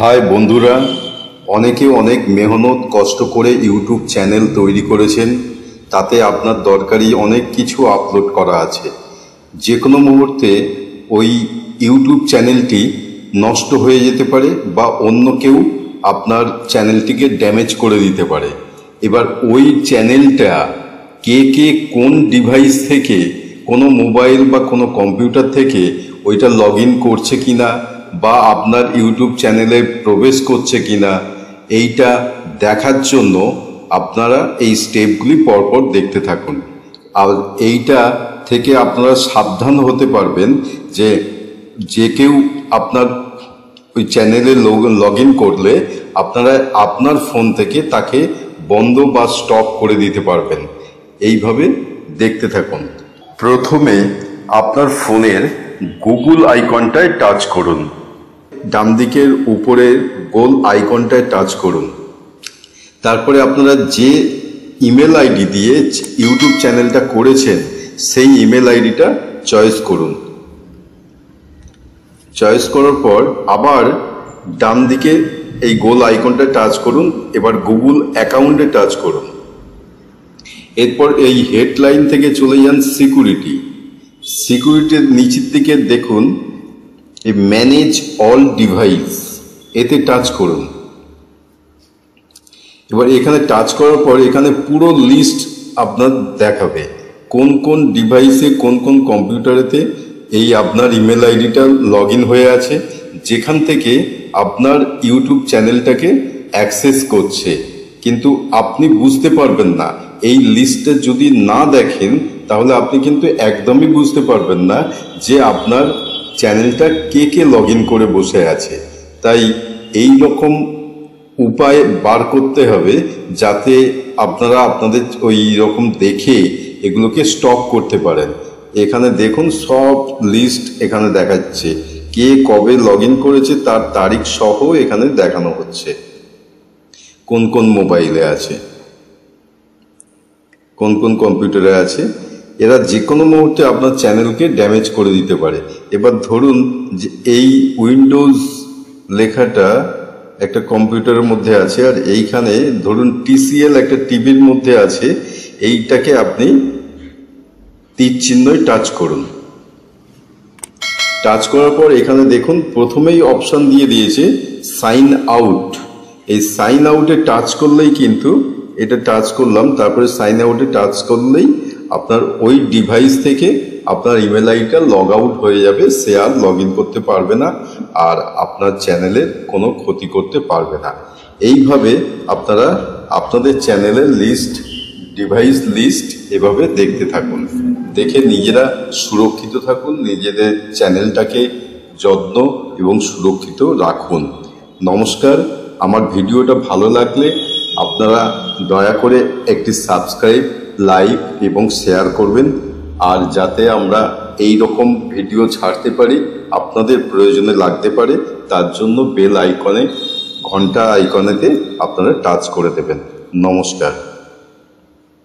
High বন্ধুরা, অনেকে অনেক মেহনত কষ্ট করে ইউটিউব চ্যানেল তৈরি করেছেন। তাতে আপনার দরকারি অনেক কিছু আপলোড করা আছে। যে কোনো মুহূর্তে ওই ইউটিউব চ্যানেলটি নষ্ট হয়ে যেতে পারে বা অন্য কেউ আপনার চ্যানেলটিকে ড্যামেজ করে দিতে পারে। এবার ওই চ্যানেলটা কে কোন ডিভাইস থেকে, কোনো মোবাইল বা কোনো কম্পিউটার থেকে ওইটা লগ ইন করছে কিনা বা আপনার ইউটিউব চ্যানেলে প্রবেশ করছে কিনা, এইটা দেখার জন্য আপনারা এই স্টেপগুলি পরপর দেখতে থাকুন। আর এইটা থেকে আপনারা সাবধান হতে পারবেন যে কেউ আপনার ওই চ্যানেলে লগ ইন করলে আপনারা আপনার ফোন থেকে তাকে বন্ধ বা স্টপ করে দিতে পারবেন। এইভাবে দেখতে থাকুন। প্রথমে আপনার ফোনের গুগল আইকনটায় টাচ করুন। ডান দিকের উপরের গোল আইকনটায় টাচ করুন। তারপরে আপনারা যে ইমেল আইডি দিয়ে ইউটিউব চ্যানেলটা করেছেন সেই ইমেল আইডিটা চয়েস করুন। চয়েস করার পর আবার ডান দিকে এই গোল আইকনটায় টাচ করুন। এবার গুগল অ্যাকাউন্টে টাচ করুন। এরপর এই হেডলাইন থেকে চলে যান সিকিউরিটির নিচের দিকে দেখুন এই ম্যানেজ অল ডিভাইস, এতে টাচ করুন। এবার এখানে টাচ করার পর এখানে পুরো লিস্ট আপনার দেখাবে কোন কোন ডিভাইসে, কোন কোন কম্পিউটারেতে এই আপনার ইমেল আইডিটা লগ ইন হয়ে আছে, যেখান থেকে আপনার ইউটিউব চ্যানেলটাকে অ্যাক্সেস করছে। কিন্তু আপনি বুঝতে পারবেন না, এই লিস্টে যদি না দেখেন তাহলে আপনি কিন্তু একদমই বুঝতে পারবেন না যে আপনার চ্যানেলটা কে লগ ইন করে বসে আছে। তাই এই রকম উপায় বার করতে হবে যাতে আপনারা আপনাদের ওই রকম দেখে এগুলোকে স্টপ করতে পারেন। এখানে দেখুন সব লিস্ট এখানে দেখাচ্ছে, কে কবে লগ ইন করেছে তার তারিখ সহ এখানে দেখানো হচ্ছে, কোন কোন মোবাইলে আছে, কোন কোন কম্পিউটারে আছে। এরা যে কোনো মুহূর্তে আপনার চ্যানেলকে ড্যামেজ করে দিতে পারে। এবার ধরুন যে এই উইন্ডোজ লেখাটা একটা কম্পিউটারের মধ্যে আছে আর এইখানে ধরুন TCL একটা টিভির মধ্যে আছে, এইটাকে আপনি তীর চিহ্নই টাচ করুন। টাচ করার পর এখানে দেখুন প্রথমেই অপশন দিয়ে দিয়েছে সাইন আউট। এই সাইন আউটে টাচ করলেই কিন্তু এটা টাচ করলাম, তারপরে সাইন আউটে টাচ করলেই আপনার ওই ডিভাইস থেকে আপনার ইমেল আইডিটা লগ আউট হয়ে যাবে। সে আর লগ ইন করতে পারবে না আর আপনার চ্যানেলের কোনো ক্ষতি করতে পারবে না। এইভাবে আপনারা আপনাদের চ্যানেলের লিস্ট, ডিভাইস লিস্ট এভাবে দেখতে থাকুন। দেখে নিজেরা সুরক্ষিত থাকুন, নিজেদের চ্যানেলটাকে যত্ন এবং সুরক্ষিত রাখুন। নমস্কার। আমার ভিডিওটা ভালো লাগলে আপনারা দয়া করে একটি সাবস্ক্রাইব, লাইক এবং শেয়ার করবেন। আর যাতে আমরা এই রকম ভিডিও ছাড়তে পারি, আপনাদের প্রয়োজনে লাগতে পারে, তার জন্য বেল আইকনে, ঘন্টা আইকনেতে আপনারা টাচ করে দেবেন। নমস্কার।